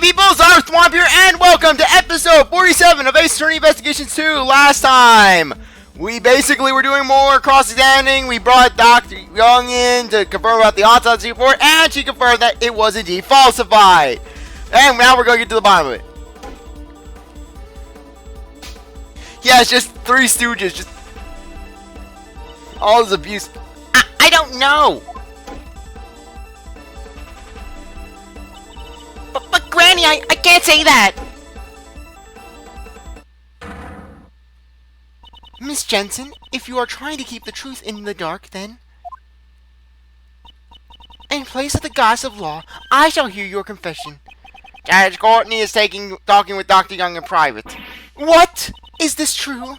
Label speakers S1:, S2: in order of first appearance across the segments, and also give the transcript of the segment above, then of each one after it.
S1: people, CzarThwomp here, and welcome to episode 47 of Ace Attorney Investigations 2. Last time, we basically were doing more cross-examining. We brought Dr. Young in to confirm about the autopsy report, and she confirmed that it was indeed falsified. And now we're going to get to the bottom of it. Yeah, it's just three stooges, just all this abuse. I don't know. But Granny, I can't say that! Miss Jensen, if you are trying to keep the truth in the dark, then... in place of the goddess of law, I shall hear your confession. Judge Courtney is talking with Dr. Young in private. What? Is this true?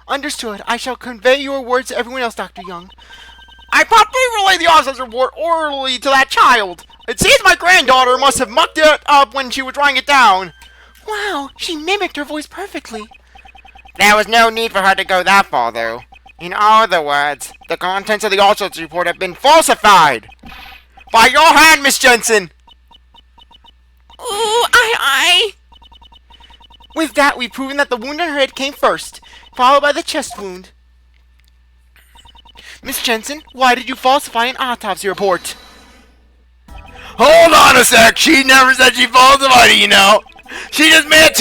S1: Understood. I shall convey your words to everyone else, Dr. Young. I promptly relayed the officer's report orally to that child. It seems my granddaughter must have mucked it up when she was writing it down. Wow, she mimicked her voice perfectly. There was no need for her to go that far, though. In other words, the contents of the autopsy report have been falsified. By your hand, Miss Jensen! Ooh, I... With that, we've proven that the wound on her head came first, followed by the chest wound. Miss Jensen, why did you falsify an autopsy report? Hold on a sec, she never said she falsified it, you know. She just made a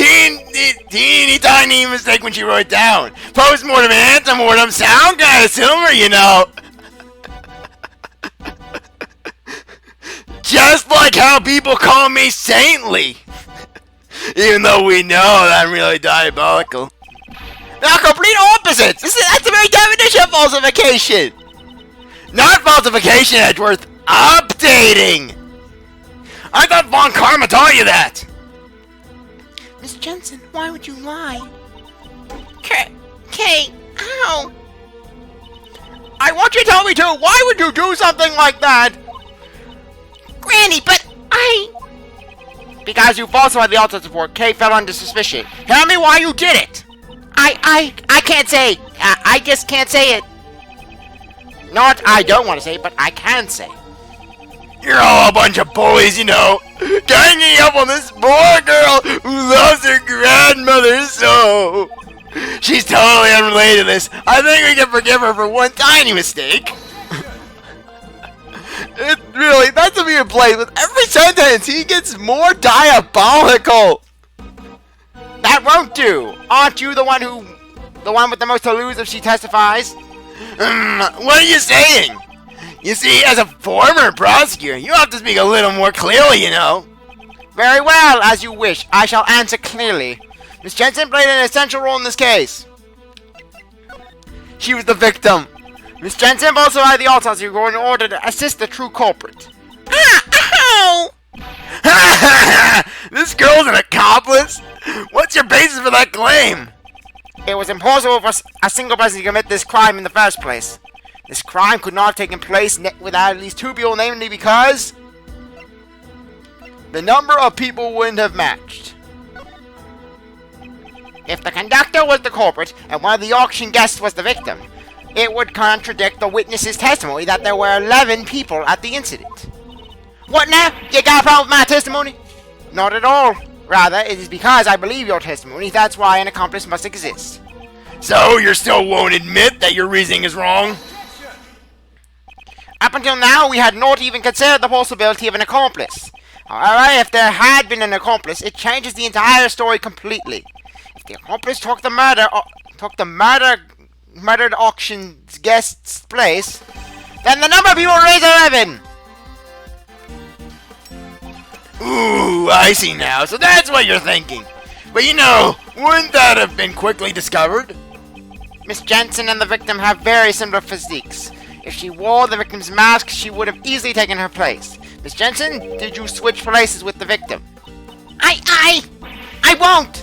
S1: teeny tiny mistake when she wrote it down. Post-mortem and antemortem sound kinda similar, you know. Just like how people call me saintly. Even though we know that I'm really diabolical. Now, complete opposites! That's the very definition of falsification! Not falsification, Edgeworth! Updating! I thought Von Karma taught you that! Miss Jensen, why would you lie? Kate, ow! I want you to tell me too! Why would you do something like that? Granny, but Because you falsified the autopsy report, Kate fell under suspicion. Tell me why you did it! I can't say. I just can't say it. Not I don't want to say it, but I can say. You're all a bunch of bullies, you know. Ganging up on this poor girl who loves her grandmother so. She's totally unrelated to this. I think we can forgive her for one tiny mistake. That's to be in place. With every sentence, he gets more diabolical. That won't do. Aren't you the one with the most to lose if she testifies? What are you saying? You see, as a former prosecutor, you have to speak a little more clearly, you know. Very well, as you wish. I shall answer clearly. Miss Jensen played an essential role in this case. She was the victim. Miss Jensen also had the autopsy report in order to assist the true culprit. Ow! This girl's an accomplice? What's your basis for that claim? It was impossible for a single person to commit this crime in the first place. This crime could not have taken place without at least two people, namely because the number of people wouldn't have matched. If the conductor was the culprit and one of the auction guests was the victim, it would contradict the witness's testimony that there were 11 people at the incident. What now? You got a problem with my testimony? Not at all. Rather, it is because I believe your testimony, that's why an accomplice must exist. So, you still won't admit that your reasoning is wrong? Up until now, we had not even considered the possibility of an accomplice. However, if there had been an accomplice, it changes the entire story completely. If the accomplice took the murdered auction guest's place, then the number of people raised 11! Ooh, I see now. So that's what you're thinking. But you know, wouldn't that have been quickly discovered? Miss Jensen and the victim have very similar physiques. If she wore the victim's mask, she would have easily taken her place. Miss Jensen, did you switch places with the victim? I won't!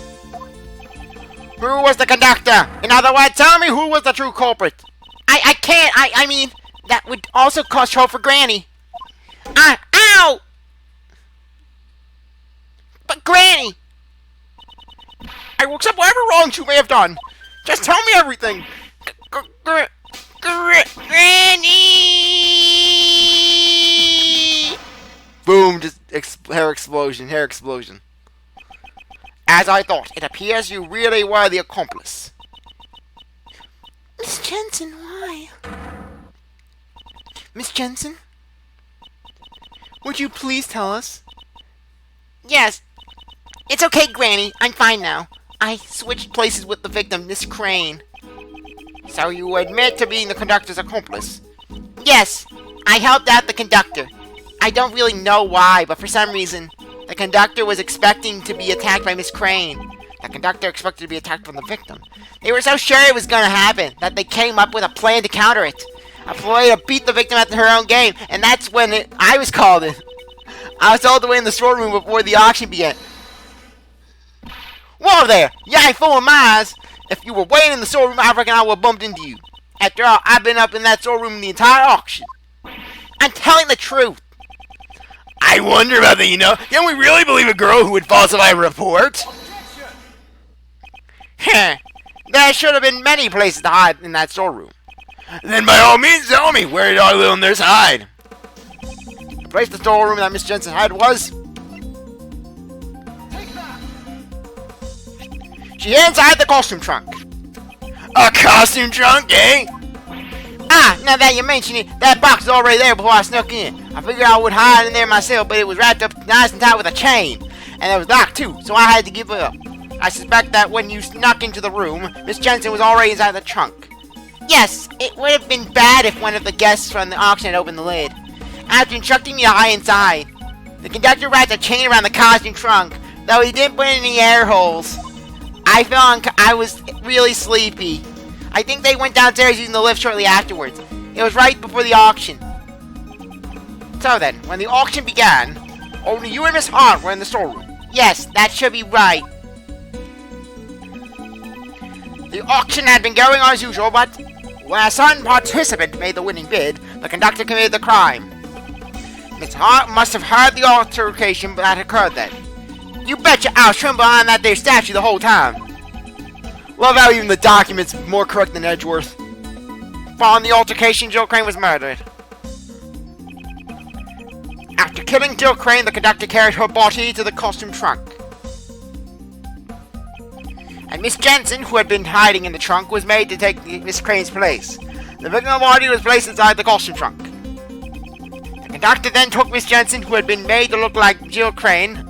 S1: Who was the conductor? In other words, tell me who was the true culprit. I can't. I mean, that would also cost trouble for Granny. Ow! But Granny! I will accept whatever wrongs you may have done. Just tell me everything. Granny! Boom, just hair explosion. As I thought, it appears you really were the accomplice.
S2: Miss Jensen, why?
S1: Miss Jensen? Would you please tell us?
S2: Yes. It's okay, Granny. I'm fine now. I switched places with the victim, Miss Crane.
S1: So you admit to being the conductor's accomplice?
S2: Yes. I helped out the conductor. I don't really know why, but for some reason, the conductor was expecting to be attacked by Miss Crane.
S1: The conductor expected to be attacked from the victim.
S2: They were so sure it was going to happen that they came up with a plan to counter it. A plan to beat the victim at her own game, and that's when I was called in. I was all the way in the storeroom before the auction began.
S1: Whoa there! You ain't fooling my eyes! If you were waiting in the storeroom, I reckon I would have bumped into you. After all, I've been up in that storeroom the entire auction.
S2: I'm telling the truth.
S1: I wonder about that, Can we really believe a girl who would falsify a report?
S2: Heh. There should have been many places to hide in that storeroom.
S1: Then by all means tell me, where did our little nurse hide? The place the storeroom that Miss Jensen hid was... She hid inside the costume trunk. A costume trunk, eh?
S2: Ah, now that you mention it, that box is already there before I snuck in. I figured I would hide in there myself, but it was wrapped up nice and tight with a chain. And it was locked too, so I had to give it up. I suspect that when you snuck into the room, Miss Jensen was already inside the trunk. Yes, it would have been bad if one of the guests from the auction had opened the lid. After instructing me to hide inside, the conductor wrapped a chain around the costume trunk, though he didn't put any air holes. I was really sleepy. I think they went downstairs using the lift shortly afterwards. It was right before the auction.
S1: So then, when the auction began, only you and Miss Hart were in the storeroom.
S2: Yes, that should be right.
S1: The auction had been going on as usual, but when a certain participant made the winning bid, the conductor committed the crime. Miss Hart must have heard the altercation that occurred then.
S2: You betcha I was trembling behind that there statue the whole time.
S1: Love how even the document's more correct than Edgeworth. Following the altercation, Jill Crane was murdered. After killing Jill Crane, the conductor carried her body to the costume trunk. And Miss Jensen, who had been hiding in the trunk, was made to take Miss Crane's place. The victim's body was placed inside the costume trunk. The conductor then took Miss Jensen, who had been made to look like Jill Crane,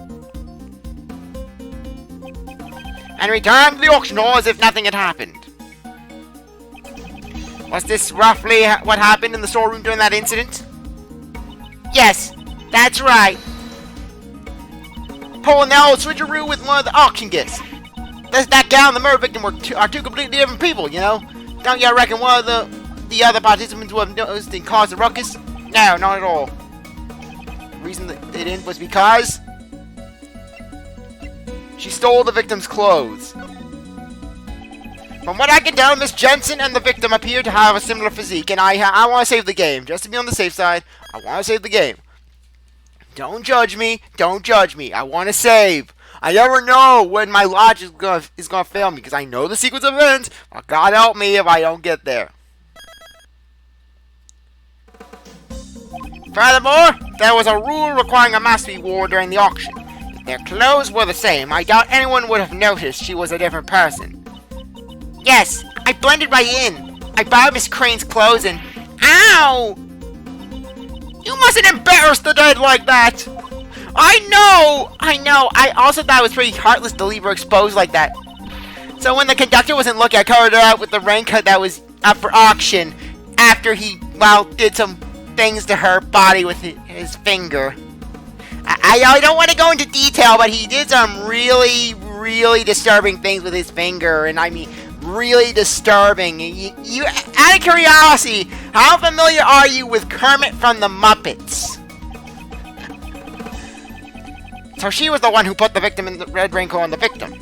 S1: and returned to the auction hall as if nothing had happened. Was this roughly what happened in the storeroom during that incident?
S2: Yes, that's right.
S1: Pulling the old switcheroo with one of the auction guests. That gal and the murder victim are two completely different people, Don't you reckon one of the other participants would have noticed and caused a ruckus? No, not at all. The reason that they didn't was because she stole the victim's clothes. From what I can tell, Miss Jensen and the victim appear to have a similar physique, and I want to save the game. Just to be on the safe side, I want to save the game. Don't judge me. Don't judge me. I want to save. I never know when my logic is gonna fail me, because I know the sequence of events, but God help me if I don't get there. Furthermore, there was a rule requiring a mask to be worn during the auction. If their clothes were the same, I doubt anyone would have noticed she was a different person.
S2: Yes, I blended right in. I bought Miss Crane's clothes and... Ow!
S1: You mustn't embarrass the dead like that!
S2: I know! I also thought it was pretty heartless to leave her exposed like that. So when the conductor wasn't looking, I covered her up with the raincoat that was up for auction after he, did some things to her body with his finger. I don't want to go into detail, but he did some really, really disturbing things with his finger, and I mean, really disturbing. You, out of curiosity, how familiar are you with Kermit from the Muppets?
S1: So she was the one who put the victim in the red raincoat on the victim.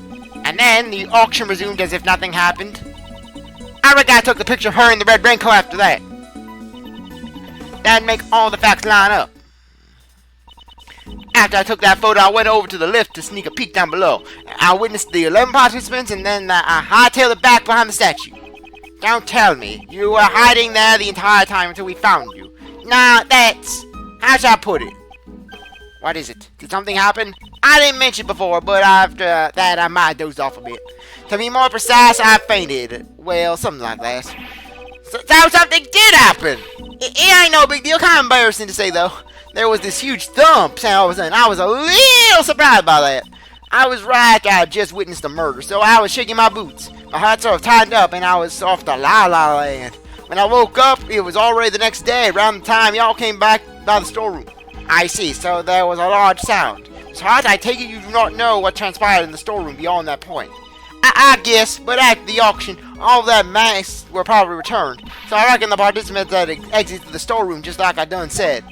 S1: And then the auction resumed as if nothing happened. I reckon I took the picture of her in the red raincoat after that. That'd make all the facts line up. After I took that photo, I went over to the lift to sneak a peek down below. I witnessed the 11 participants, and then I hightailed it back behind the statue. Don't tell me. You were hiding there the entire time until we found you.
S2: Nah, that's...
S1: How should I put it? What is it? Did something happen?
S2: I didn't mention before, but after that I might have dozed off a bit. To be more precise, I fainted. Well, something like that. So something did happen. It ain't no big deal. Kind of embarrassing to say, though. There was this huge thump sound all of a sudden. I was a little surprised by that. I was right after I had just witnessed a murder, so I was shaking my boots. My heart sort of tightened up, and I was off to la-la land. When I woke up, it was already the next day, around the time y'all came back by the storeroom. I see, so there was a large sound. Miss Hart, I take it you do not know what transpired in the storeroom beyond that point. I guess, but after the auction, all that mass were probably returned. So I reckon the participants had exited the storeroom just like I done said.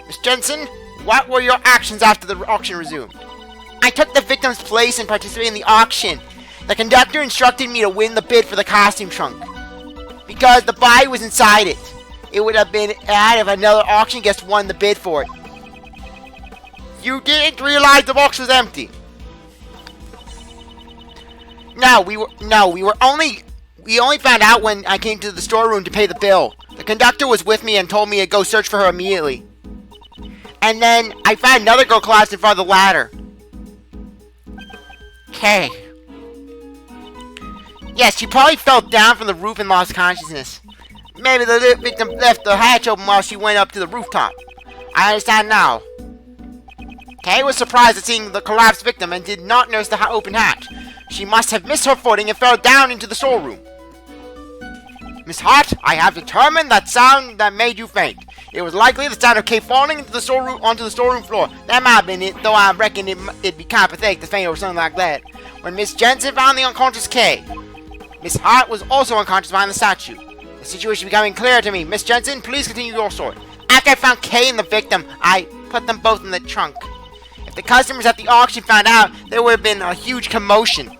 S2: Miss Jensen, what were your actions after the auction resumed? I took the victim's place and participated in the auction. The conductor instructed me to win the bid for the costume trunk. Because the body was inside it. It would have been out if another auction guest won the bid for it. You didn't realize the box was empty. We only found out when I came to the storeroom to pay the bill. The conductor was with me and told me to go search for her immediately. And then I found another girl collapsed in front of the ladder. Okay. Yes, she probably fell down from the roof and lost consciousness. Maybe the victim left the hatch open while she went up to the rooftop. I understand now. Kay was surprised at seeing the collapsed victim and did not notice the open hatch. She must have missed her footing and fell down into the storeroom. Miss Hart, I have determined that sound that made you faint. It was likely the sound of Kay falling into the storeroom onto the storeroom floor. That might have been it, though I reckon it'd be kind of pathetic to faint over something like that. When Miss Jensen found the unconscious Kay, Miss Hart was also unconscious behind the statue. The situation is becoming clear to me. Miss Jensen, please continue your story. After I found Kay and the victim, I put them both in the trunk. If the customers at the auction found out, there would have been a huge commotion.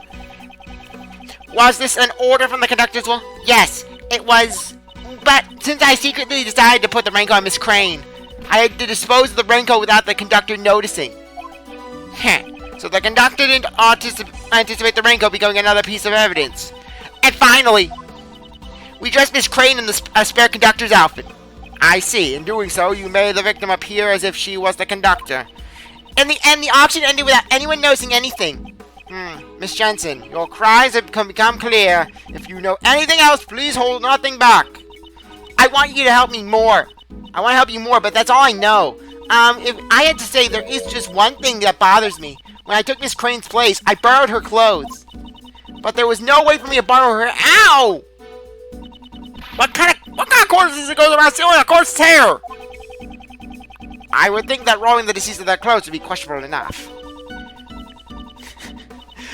S2: Was this an order from the conductor as well? Yes, it was. But since I secretly decided to put the raincoat on Miss Crane, I had to dispose of the raincoat without the conductor noticing. So the conductor didn't anticipate the raincoat becoming another piece of evidence. And finally, we dressed Miss Crane in a spare conductor's outfit. I see. In doing so, you made the victim appear as if she was the conductor. In the end, the auction ended without anyone noticing anything. Miss Jensen, your cries have become clear. If you know anything else, please hold nothing back. I want you to help me more. I want to help you more, but that's all I know. If I had to say, there is just one thing that bothers me. When I took Miss Crane's place, I borrowed her clothes. But there was no way for me to borrow her. Ow! What kind of corpse is it goes around stealing a corpse's hair? I would think that rolling the deceased of their clothes would be questionable enough.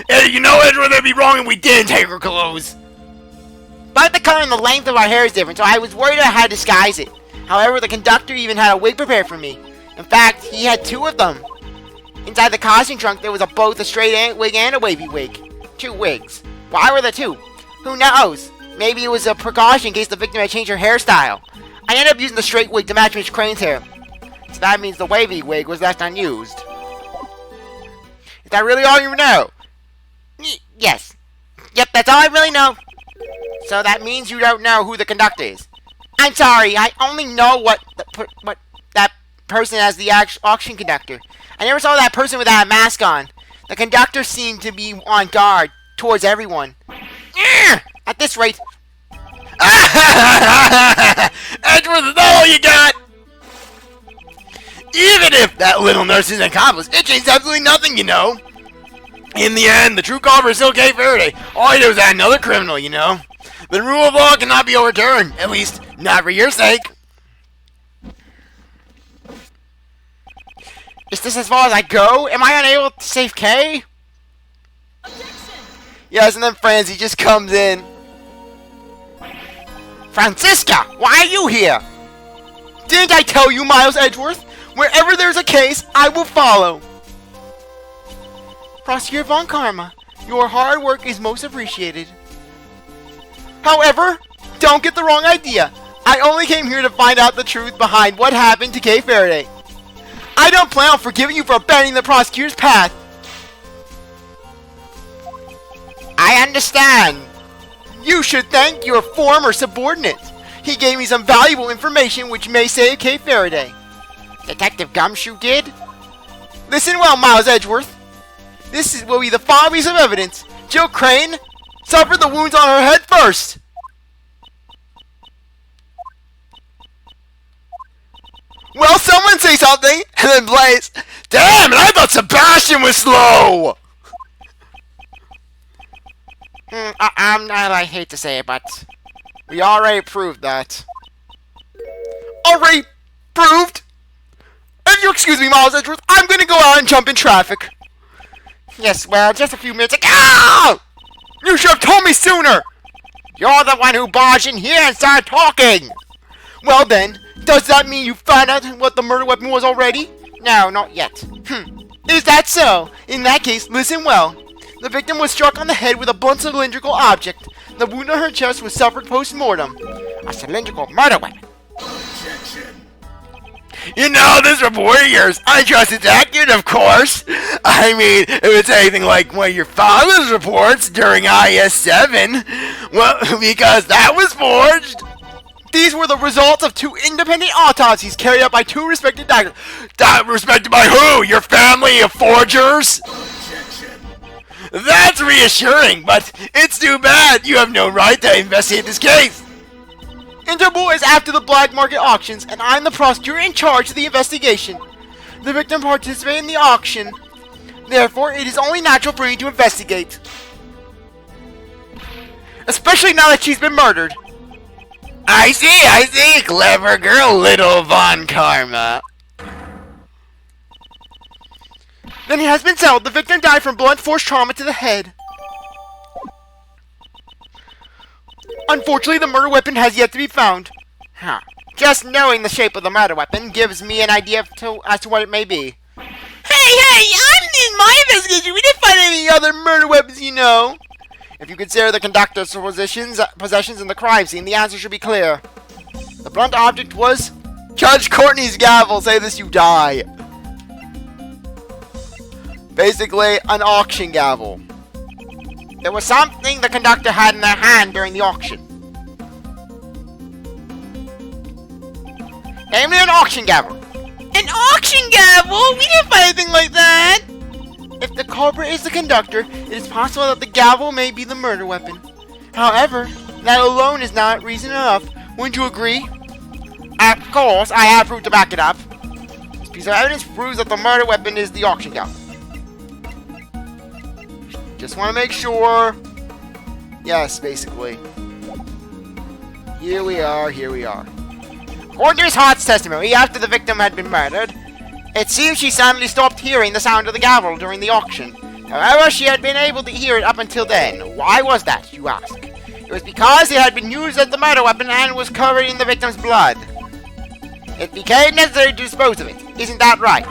S1: Hey, you know, Edgeworth, that'd be wrong if we didn't take her clothes.
S2: But the color and the length of our hair is different, so I was worried I had to disguise it. However, the conductor even had a wig prepared for me. In fact, he had two of them. Inside the costume trunk, there was both a straight wig and a wavy wig. 2 wigs. Why were there 2? Who knows? Maybe it was a precaution in case the victim had changed her hairstyle. I ended up using the straight wig to match Miss Crane's hair. So that means the wavy wig was left unused. Is that really all you know? Yes. Yep, that's all I really know. So that means you don't know who the conductor is. I'm sorry, I only know what that person as the auction conductor. I never saw that person without a mask on. The conductor seemed to be on guard towards everyone. At this rate...
S1: Edgeworth, is that all you got? Even if that little nurse is an accomplice, it changes absolutely nothing, you know. In the end, the true culprit is still Kay Faraday. All he did was add another criminal, you know. The rule of law cannot be overturned. At least, not for your sake.
S2: Is this as far as I go? Am I unable to save Kay? Yes, and then Franzi just comes in. Franziska, why are you here? Didn't I tell you, Miles Edgeworth? Wherever there's a case, I will follow. Prosecutor Von Karma, your hard work is most appreciated. However, don't get the wrong idea. I only came here to find out the truth behind what happened to Kay Faraday. I don't plan on forgiving you for abandoning the prosecutor's path. I understand. You should thank your former subordinate. He gave me some valuable information which may save Kay Faraday. Detective Gumshoe did?
S1: Listen well, Miles Edgeworth. Will be the final piece of evidence. Jill Crane suffered the wounds on her head first. Well, someone say something! And then Blaise, damn, I thought Sebastian was slow!
S2: I hate to say it, but
S1: We already proved that. Already proved? If you excuse me, Miles Edgeworth, I'm gonna go out and jump in traffic.
S2: yes, well, just a few minutes ago. Ah!
S1: You should have told me sooner!
S2: You're the one who barged in here and started talking.
S1: Well then, does that mean you found out what the murder weapon was already?
S2: No, not yet.
S1: Is that so? In that case, listen well. The victim was struck on the head with a blunt cylindrical object. The wound on her chest was suffered post-mortem.
S2: A cylindrical murder weapon.
S3: You know, this report of yours, I trust it's accurate, of course. I mean, if it's anything like one of your father's reports during IS-7, well, because that was forged.
S1: These were the results of 2 independent autopsies carried out by 2 respected doctors.
S3: Respected by who? Your family of forgers? That's reassuring, but it's too bad you have no right to investigate this case.
S1: Interpol is after the black market auctions, and I'm the prosecutor in charge of the investigation. The victim participated in the auction. Therefore, it is only natural for me to investigate. Especially now that she's been murdered.
S3: I see. Clever girl, little Von Karma.
S1: Then it has been settled. The victim died from blunt force trauma to the head. Unfortunately, the murder weapon has yet to be found.
S2: Huh. Just knowing the shape of the murder weapon gives me an idea as to what it may be.
S1: Hey, in my investigation, we didn't find any other murder weapons, you know.
S2: If you consider the conductor's possessions in the crime scene, the answer should be clear. The blunt object was...
S1: Judge Courtney's gavel. Say this, you die. Basically, an auction gavel.
S2: There was something the conductor had in their hand during the auction. Namely, an auction gavel.
S1: An auction gavel? We didn't find anything like that. If the culprit is the conductor, it is possible that the gavel may be the murder weapon. However, that alone is not reason enough. Wouldn't you agree?
S2: Of course, I have proof to back it up. This piece of evidence proves that the murder weapon is the auction gavel.
S1: Just want to make sure. Yes, basically. Here we are.
S2: According to his heart's testimony, after the victim had been murdered, it seems she suddenly stopped hearing the sound of the gavel during the auction. However, she had been able to hear it up until then. Why was that, you ask? It was because it had been used as the murder weapon and was covered in the victim's blood. It became necessary to dispose of it. Isn't that right?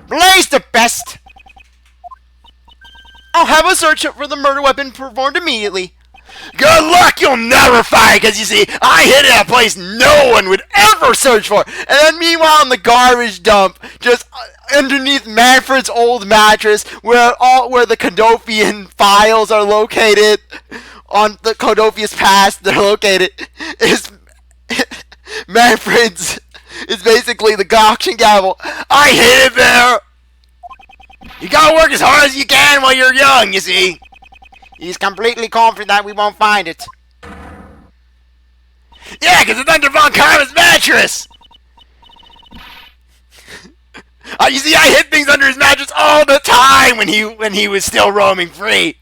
S2: Blaise the best!
S1: I'll have a search for the murder weapon performed immediately.
S3: Good luck, you'll never find it, because you see, I hid it in a place no one would ever search for.
S1: And then meanwhile in the garbage dump, just underneath Manfred's old mattress, where the Kodofian files are located, on the Kodofia's past, they're located, is Manfred's, is basically the auction gavel.
S3: I hid it there. You gotta work as hard as you can while you're young, you see.
S2: He's completely confident that we won't find it.
S3: Yeah, because it's under Von Karma's mattress. You see, I hid things under his mattress all the time when he was still roaming free.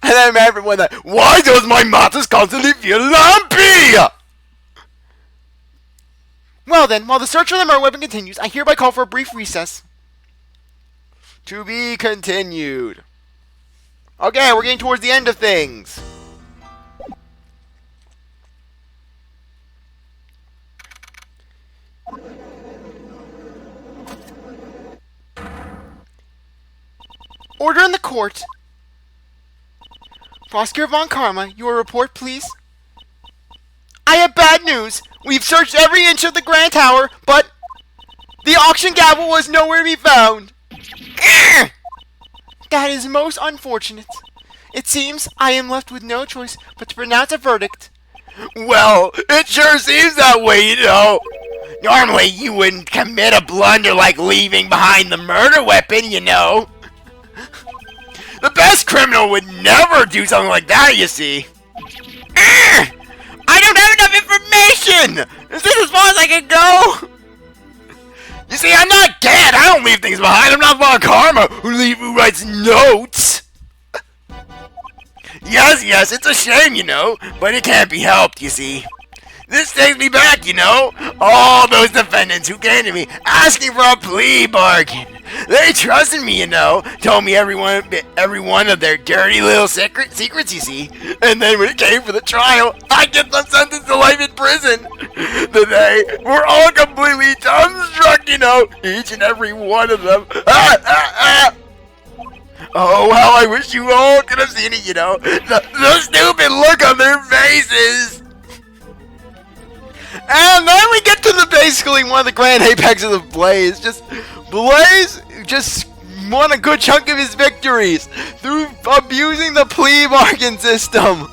S1: And then Manfred went like,
S3: why does my mattress constantly feel lumpy?
S1: Well then, while the search for the murder weapon continues, I hereby call for a brief recess. To be continued. Okay, we're getting towards the end of things. Order in the court. Prosecutor Von Karma, your report, please. I have bad news. We've searched every inch of the Grand Tower, but the auction gavel was nowhere to be found. That is most unfortunate. It seems I am left with no choice but to pronounce a verdict.
S3: Well, it sure seems that way, you know. Normally, you wouldn't commit a blunder like leaving behind the murder weapon, you know. The best criminal would never do something like that, you see. I don't have enough information! Is this as far as I can go? You see, I'm not dead. I don't leave things behind. I'm not Von Karma who writes notes. Yes, it's a shame, you know, but it can't be helped, you see. This takes me back, you know. All those defendants who came to me asking for a plea bargain. They trusted me, you know. Told me every one of their dirty little secrets, you see. And then when it came for the trial, I get them sentenced to life in prison. They were all completely dumbstruck, you know. Each and every one of them. Oh, how I wish you all could have seen it, you know. The stupid look on their faces.
S1: And then we get to basically one of the grand apexes of Blaise. Blaise just won a good chunk of his victories through abusing the plea bargain system.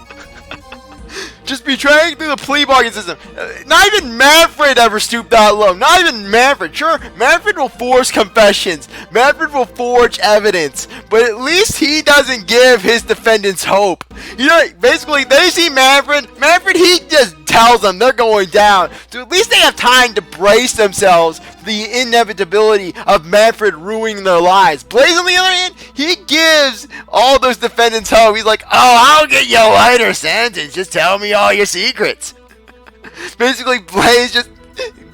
S1: Just betraying through the plea bargain system. Not even Manfred ever stooped that low. Not even Manfred. Sure, Manfred will force confessions. Manfred will forge evidence. But at least he doesn't give his defendants hope. You know, basically, they see Manfred. Manfred, he just tells them they're going down. So at least they have time to brace themselves for the inevitability of Manfred ruining their lives. Blaise, on the other hand, he gives all those defendants hope. He's like, oh, I'll get you a lighter sentence. Just tell me all your secrets. Basically, Blaise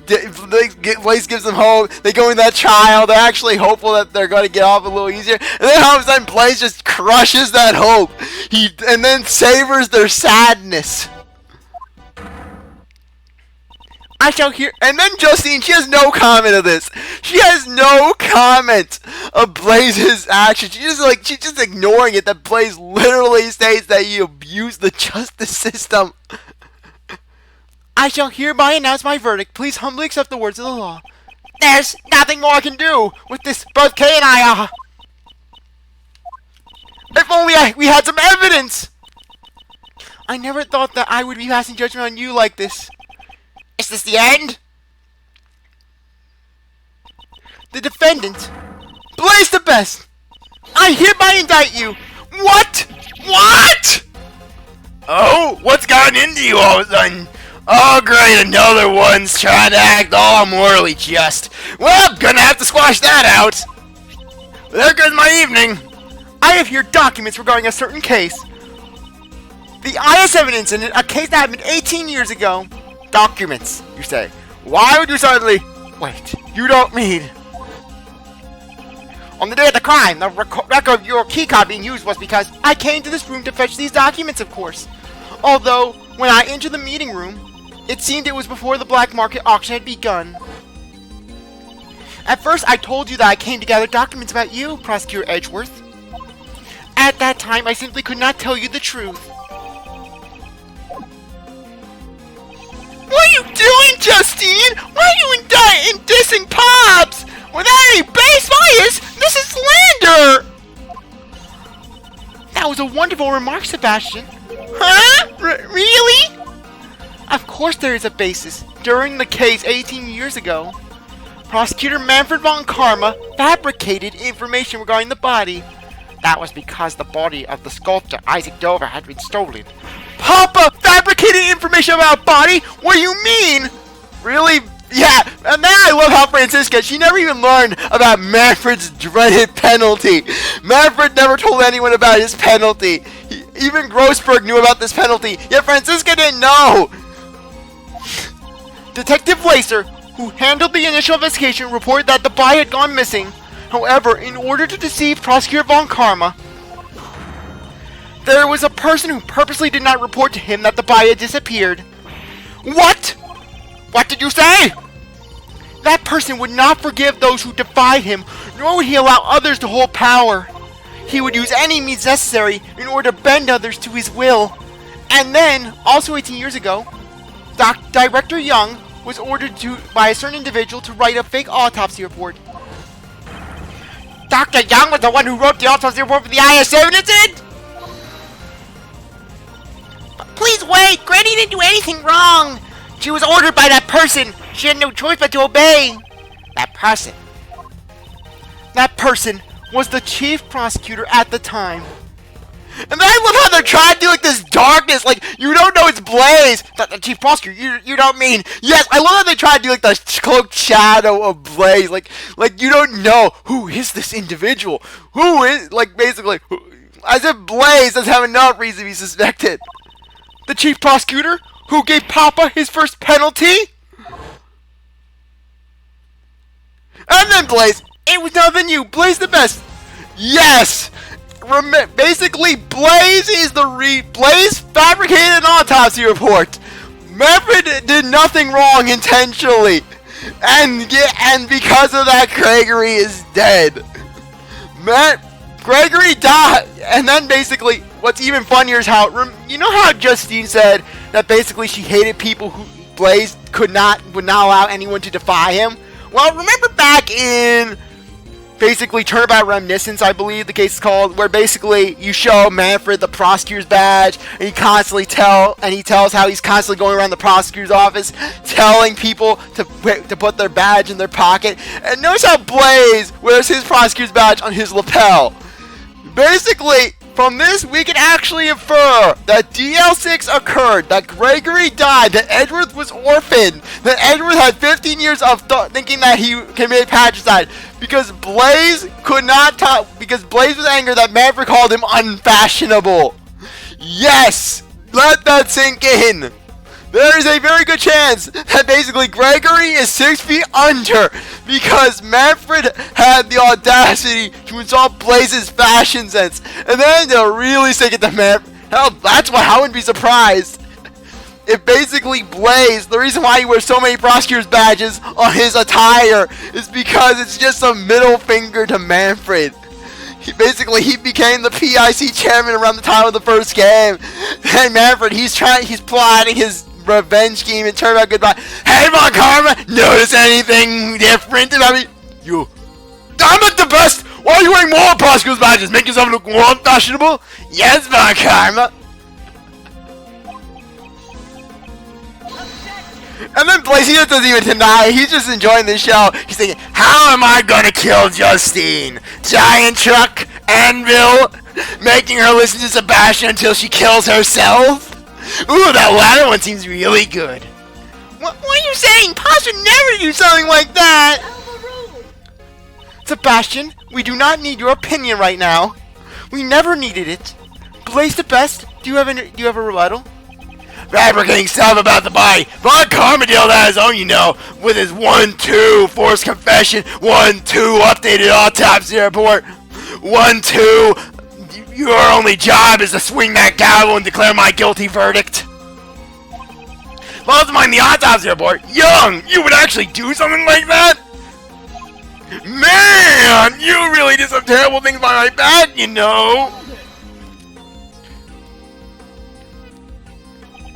S1: gives them hope. They go in that trial. They're actually hopeful that they're going to get off a little easier. And then all of a sudden, Blaise just crushes that hope. And then savors their sadness. I shall hear. And then Justine, she has no comment of this. She has no comment of Blaise's action. She's just ignoring it. That Blaise literally states that he abused the justice system. I shall hereby announce my verdict. Please humbly accept the words of the law. There's nothing more I can do with this. Both Kay and I. If only we had some evidence. I never thought that I would be passing judgment on you like this. Is this the end? The defendant, Blaise the Best, I hereby indict you. What? What?
S3: Oh, what's gotten into you all of a sudden? Oh, great, another one's trying to act all morally just. Well, gonna have to squash that out. There goes my evening.
S1: I have here documents regarding a certain case. The IS-7 incident, a case that happened 18 years ago. Documents, you say. Why would you suddenly... Wait, you don't mean... On the day of the crime, the record of your keycard being used was because I came to this room to fetch these documents, of course. Although, when I entered the meeting room, it seemed it was before the black market auction had begun. At first, I told you that I came to gather documents about you, Prosecutor Edgeworth. At that time, I simply could not tell you the truth. What are you doing, Justine? Why are you dissing Pops? Without any base bias, this is slander! That was a wonderful remark, Sebastian. Huh? Really? Of course there is a basis. During the case 18 years ago, Prosecutor Manfred von Karma fabricated information regarding the body. That was because the body of the sculptor Isaac Dover had been stolen. Papa fabricated information about body? What do you mean? Really? Yeah, and then I love how Franziska, she never even learned about Manfred's dreaded penalty. Manfred never told anyone about his penalty. Even Grossberg knew about this penalty, yet Franziska didn't know. Detective Blaise, who handled the initial investigation, reported that the body had gone missing. However, in order to deceive Prosecutor von Karma, there was a person who purposely did not report to him that the body had disappeared. What? What did you say? That person would not forgive those who defied him, nor would he allow others to hold power. He would use any means necessary in order to bend others to his will. And then, also 18 years ago, Director Young was ordered by a certain individual to write a fake autopsy report. Dr. Young was the one who wrote the autopsy report for the IS-7 incident? Please wait! Granny didn't do anything wrong!
S2: She was ordered by that person. She had no choice but to obey. That person.
S1: That person was the chief prosecutor at the time.
S3: And then I love how they're trying to do like this darkness, like you don't know it's Blaise.
S1: The chief prosecutor, you don't mean...
S3: Yes, I love how they try to do like the cloaked shadow of Blaise, like you don't know who is this individual, who is, like basically, as if Blaise doesn't have enough reason to be suspected.
S1: The chief prosecutor who gave Papa his first penalty?
S3: And then Blaise,
S1: it was none other than you, Blaise the best.
S3: Yes! Basically, Blaise is Blaise fabricated an autopsy report. Manfred did nothing wrong intentionally, and because of that, Gregory is dead. Gregory died, and then basically, what's even funnier is how you know how Justine said that basically she hated people who Blaise would not allow anyone to defy him. Well, remember back in basically Turnabout Reminiscence, I believe the case is called, where basically you show Manfred the prosecutor's badge, and he tells how he's constantly going around the prosecutor's office telling people to put their badge in their pocket. And notice how Blaise wears his prosecutor's badge on his lapel. Basically, from this, we can actually infer that DL6 occurred, that Gregory died, that Edgeworth was orphaned, that Edgeworth had 15 years of thinking that he committed patricide, because Blaise because Blaise was angry that Manfred called him unfashionable. Yes! Let that sink in! There is a very good chance that basically Gregory is 6 feet under because Manfred had the audacity to insult Blaise's fashion sense. And then they'll really sink it to Manfred. Hell, that's why I wouldn't be surprised if basically Blaise, the reason why he wears so many prosecutor's badges on his attire is because it's just a middle finger to Manfred. He became the PIC chairman around the time of the first game. And Manfred, he's plotting his revenge scheme and turn out goodbye. Hey, Von Karma, notice anything different about me? You. I'm not the best! Why are you wearing more prosecutor's badges? Make yourself look more unfashionable? Yes, Von Karma. And then Blaise, he doesn't even deny, he's just enjoying the show. He's thinking, how am I gonna kill Justine? Giant truck, anvil, making her listen to Sebastian until she kills herself? Ooh, that latter one seems really good.
S2: What are you saying? Pa should never do something like that!
S1: Sebastian, we do not need your opinion right now. We never needed it. Blaise the best, do you have a rebuttal?
S3: Fabricating stuff about the body. Von Carmadale had his own, you know, with his 1-2 forced confession, 1-2 updated autopsy report, 1-2 your only job is to swing that gavel and declare my guilty verdict. Most of mine, the autopsy report. Young, you would actually do something like that? Man, you really did some terrible things behind my back, you know.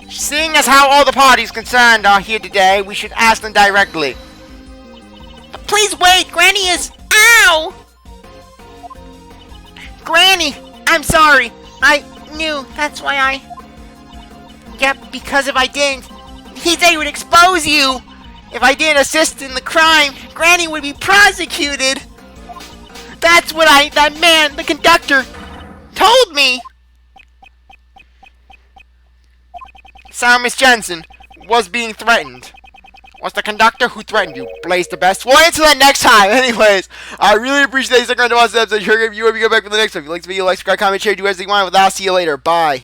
S2: Seeing as how all the parties concerned are here today, we should ask them directly. Please wait, Granny is... Ow! Granny, I'm sorry. I knew, that's why I... Yep, because if I didn't, he said he would expose you. If I didn't assist in the crime, Granny would be prosecuted. That's what that man, the conductor, told me.
S1: So, Miss Jensen was being threatened. Was the conductor who threatened you Blaise the best? We'll answer that next time. Anyways, I really appreciate you sticking around to watch the episode. Sure, if you want to go back for the next one. If you like the video, like, subscribe, comment, share, do everything you want. I'll see you later. Bye.